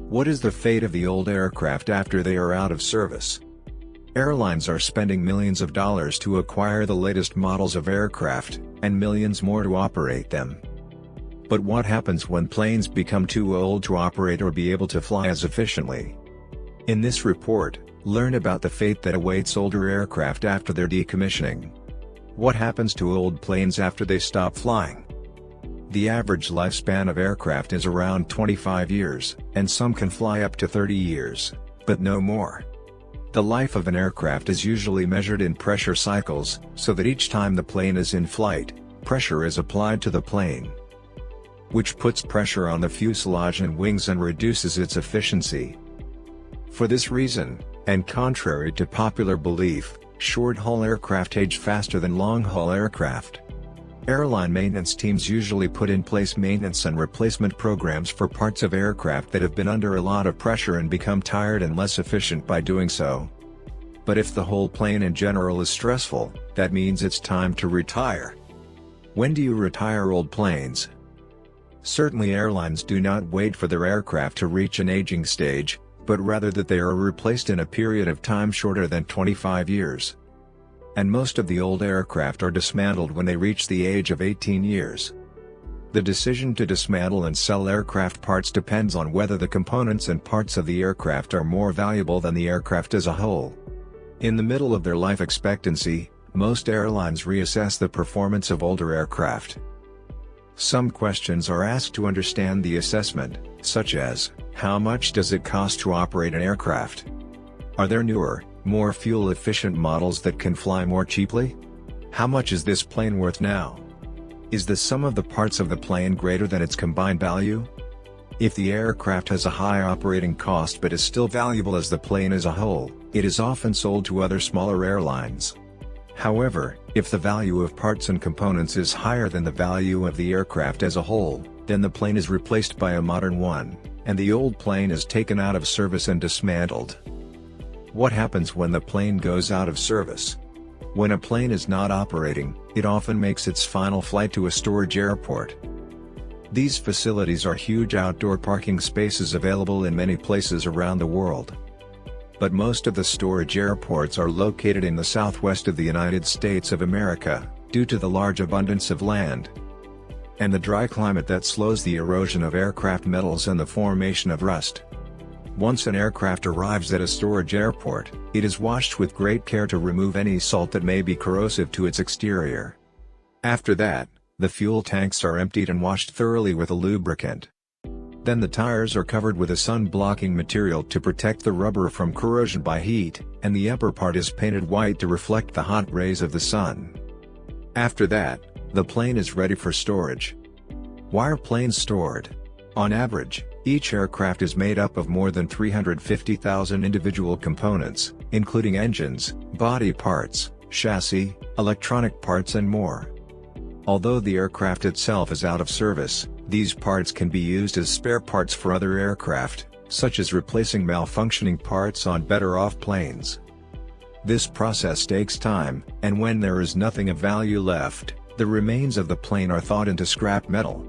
What is the fate of the old aircraft after they are out of service? Airlines are spending millions of dollars to acquire the latest models of aircraft, and millions more to operate them. But what happens when planes become too old to operate or be able to fly as efficiently? In this report, learn about the fate that awaits older aircraft after their decommissioning. What happens to old planes after they stop flying? The average lifespan of aircraft is around 25 years, and some can fly up to 30 years, but no more. The life of an aircraft is usually measured in pressure cycles, so that each time the plane is in flight, pressure is applied to the plane, which puts pressure on the fuselage and wings and reduces its efficiency. For this reason, and contrary to popular belief, short-haul aircraft age faster than long-haul aircraft. Airline maintenance teams usually put in place maintenance and replacement programs for parts of aircraft that have been under a lot of pressure and become tired and less efficient by doing so. But if the whole plane in general is stressful, that means it's time to retire. When do you retire old planes? Certainly airlines do not wait for their aircraft to reach an aging stage, but rather that they are replaced in a period of time shorter than 25 years. And most of the old aircraft are dismantled when they reach the age of 18 years. The decision to dismantle and sell aircraft parts depends on whether the components and parts of the aircraft are more valuable than the aircraft as a whole. In the middle of their life expectancy, most airlines reassess the performance of older aircraft. Some questions are asked to understand the assessment, such as, how much does it cost to operate an aircraft? Are there newer, more fuel-efficient models that can fly more cheaply? How much is this plane worth now? Is the sum of the parts of the plane greater than its combined value? If the aircraft has a high operating cost but is still valuable as the plane as a whole, it is often sold to other smaller airlines. However, if the value of parts and components is higher than the value of the aircraft as a whole, then the plane is replaced by a modern one, and the old plane is taken out of service and dismantled. What happens when the plane goes out of service? When a plane is not operating, it often makes its final flight to a storage airport. These facilities are huge outdoor parking spaces available in many places around the world. But most of the storage airports are located in the southwest of the United States of America, due to the large abundance of land and the dry climate that slows the erosion of aircraft metals and the formation of rust. Once an aircraft arrives at a storage airport, it is washed with great care to remove any salt that may be corrosive to its exterior. After that, the fuel tanks are emptied and washed thoroughly with a lubricant. Then the tires are covered with a sun-blocking material to protect the rubber from corrosion by heat, and the upper part is painted white to reflect the hot rays of the sun. After that, the plane is ready for storage. Why are planes stored? On average, each aircraft is made up of more than 350,000 individual components, including engines, body parts, chassis, electronic parts and more. Although the aircraft itself is out of service, these parts can be used as spare parts for other aircraft, such as replacing malfunctioning parts on better-off planes. This process takes time, and when there is nothing of value left, the remains of the plane are thawed into scrap metal.